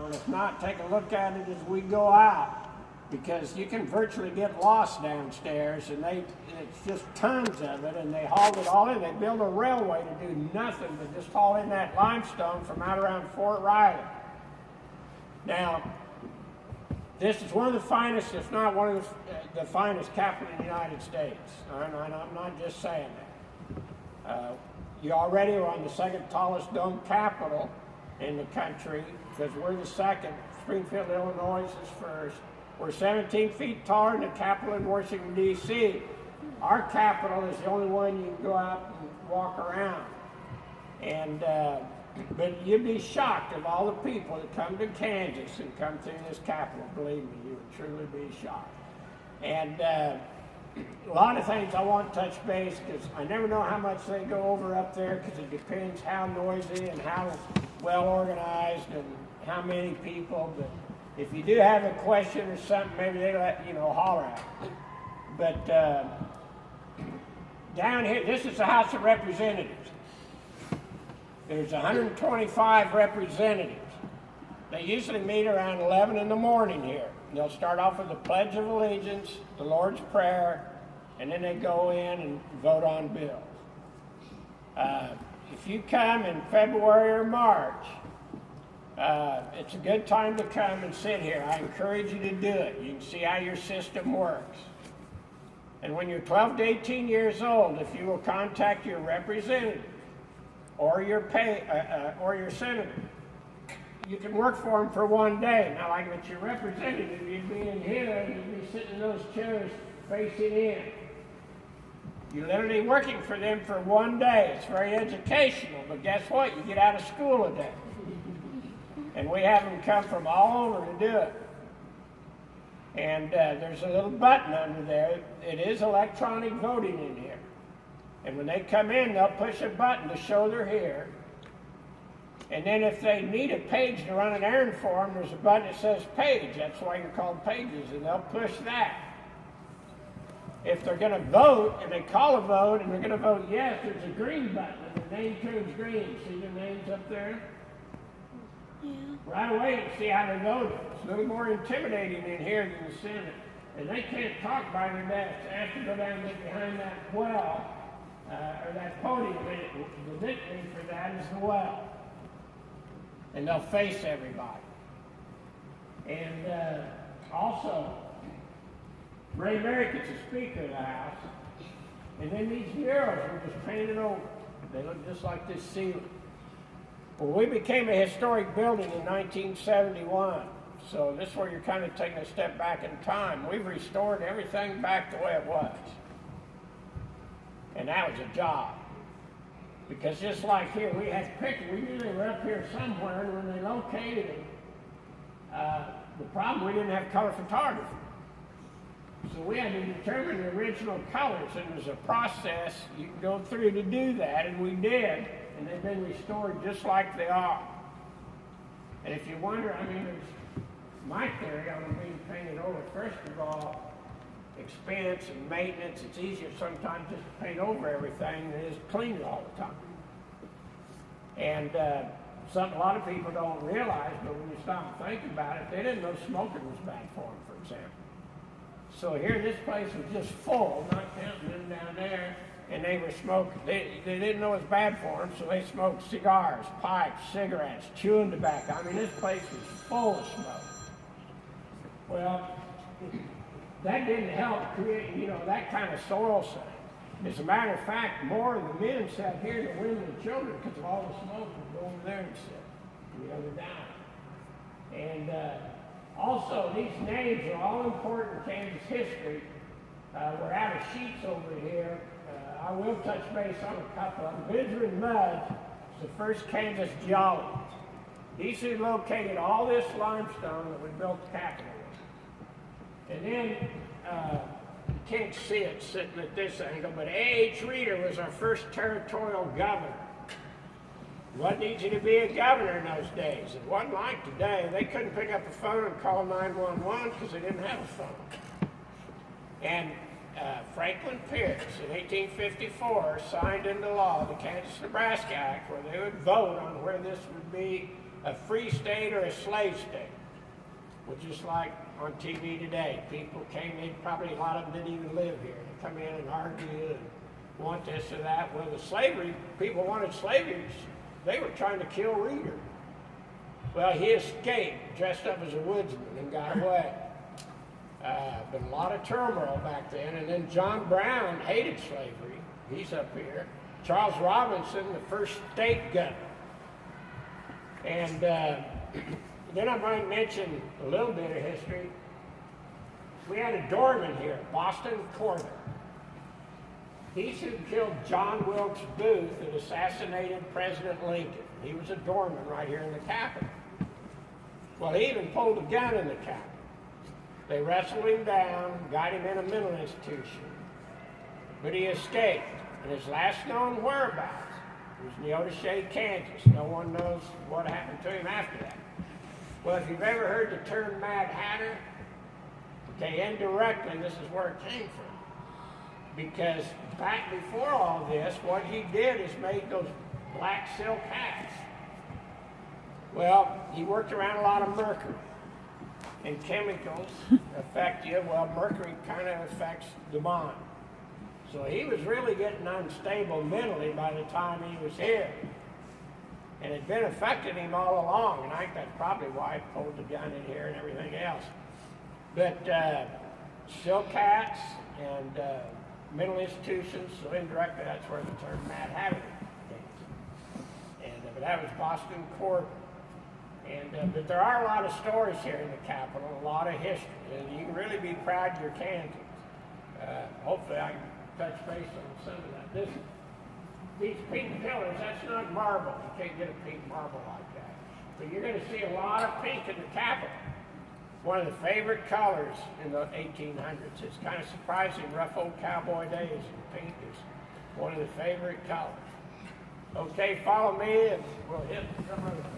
and if not, take a look at it as we go out, because you can virtually get lost downstairs, and it's just tons of it, and they hauled it all in. They built a railway to do nothing but just haul in that limestone from out around Fort Riley. Now, this is one of the finest, if not one of the finest capital in the United States. And I'm not just saying that. You already are on the second tallest dome capital in the country, because we're the second. Springfield, Illinois is first. We're 17 feet taller than the Capitol in Washington, D.C. Our Capitol is the only one you can go out and walk around. And but you'd be shocked of all the people that come to Kansas and come through this Capitol. Believe me, you would truly be shocked. And a lot of things I want to touch base, because I never know how much they go over up there, because it depends how noisy and how well organized and how many people. But if you do have a question or something, maybe they let holler at it. But down here, this is the House of Representatives. There's 125 representatives. They usually meet around 11 in the morning here. They'll start off with the Pledge of Allegiance, the Lord's Prayer, and then they go in and vote on bills. If you come in February or March, it's a good time to come and sit here. I encourage you to do it. You can see how your system works. And when you're 12 to 18 years old, if you will contact your representative or your senator, you can work for them for one day. Now, like with your representative, you'd be in here and you'd be sitting in those chairs facing in. You're literally working for them for one day. It's very educational, but guess what? You get out of school a day. And we have them come from all over to do it. And there's a little button under there. It is electronic voting in here. And when they come in, they'll push a button to show they're here. And then if they need a page to run an errand for them, there's a button that says page. That's why you're called pages, and they'll push that. If they're going to vote, and they call a vote, and they're going to vote yes, there's a green button, and the name turns green. See the names up there? Yeah. Right away, you can see how they voted. It's a little more intimidating in here than the Senate. And they can't talk by their desks. They have to go down and get behind that well, or that podium. The nickname for that is the well. And they'll face everybody. And also, Ray Merrick is the Speaker of the House. And then these murals were just painted over. They look just like this ceiling. Well, we became a historic building in 1971. So this is where you're kind of taking a step back in time. We've restored everything back the way it was. And that was a job. Because just like here, we had pictures. We knew they were up here somewhere, and when they located them, the problem, we didn't have color photography. So we had to determine the original colors, and there's a process you can go through to do that, and we did, and they've been restored just like they are. And if you wonder, I mean, there's my theory on them being painted over. First of all, expense and maintenance. It's easier sometimes just to paint over everything than it is to clean it all the time. And something a lot of people don't realize, but when you stop and think about it, they didn't know smoking was bad for them, for example. So here, this place was just full, not counting them down there, and they were smoking. They didn't know it was bad for them, so they smoked cigars, pipes, cigarettes, chewing tobacco. I mean, this place was full of smoke. Well, that didn't help create, that kind of soil setting. As a matter of fact, more of the men sat here than women and children because of all the smoke would go over there and sit, the other down. And also, these names are all important in Kansas history. We're out of sheets over here. I will touch base on a couple of them. Benjamin Mudd is the first Kansas geologist. He's who located all this limestone that we built the Capitol with. And then, you can't see it sitting at this angle, but A.H. Reeder was our first territorial governor. It wasn't easy to be a governor in those days. It wasn't like today. They couldn't pick up a phone and call 911 because they didn't have a phone. And Franklin Pierce in 1854 signed into law the Kansas-Nebraska Act, where they would vote on where this would be a free state or a slave state. Well, just like on TV today, people came in, probably a lot of them didn't even live here. They come in and argue and want this or that. Well, the slavery, people wanted slavery. They were trying to kill Reeder. Well, he escaped, dressed up as a woodsman, and got away. But a lot of turmoil back then. And then John Brown hated slavery. He's up here. Charles Robinson, the first state governor. And then I'm going to mention a little bit of history. We had a doorman here, Boston Corner. He's who killed John Wilkes Booth and assassinated President Lincoln. He was a doorman right here in the Capitol. Well, he even pulled a gun in the Capitol. They wrestled him down, got him in a mental institution. But he escaped, and his last known whereabouts was Topeka, Kansas. No one knows what happened to him after that. Well, if you've ever heard the term Mad Hatter, okay, indirectly, this is where it came from. Because back before all this, what he did is made those black silk hats. Well, he worked around a lot of mercury. And chemicals affect you. Well, mercury kind of affects the mind. So he was really getting unstable mentally by the time he was here. And it had been affecting him all along. And I think that's probably why he pulled the gun in here and everything else. But silk hats and mental institutions, so indirectly that's where the term Mad Hatter came. And but that was Boston Court. And but there are a lot of stories here in the Capitol, a lot of history, and you can really be proud of your Kansans. Hopefully I can touch base on some of that. These pink pillars, that's not marble. You can't get a pink marble like that. But you're going to see a lot of pink in the Capitol. One of the favorite colors in the 1800s. It's kind of surprising, rough old cowboy days, and pink is one of the favorite colors. Okay, follow me and we'll hit some of the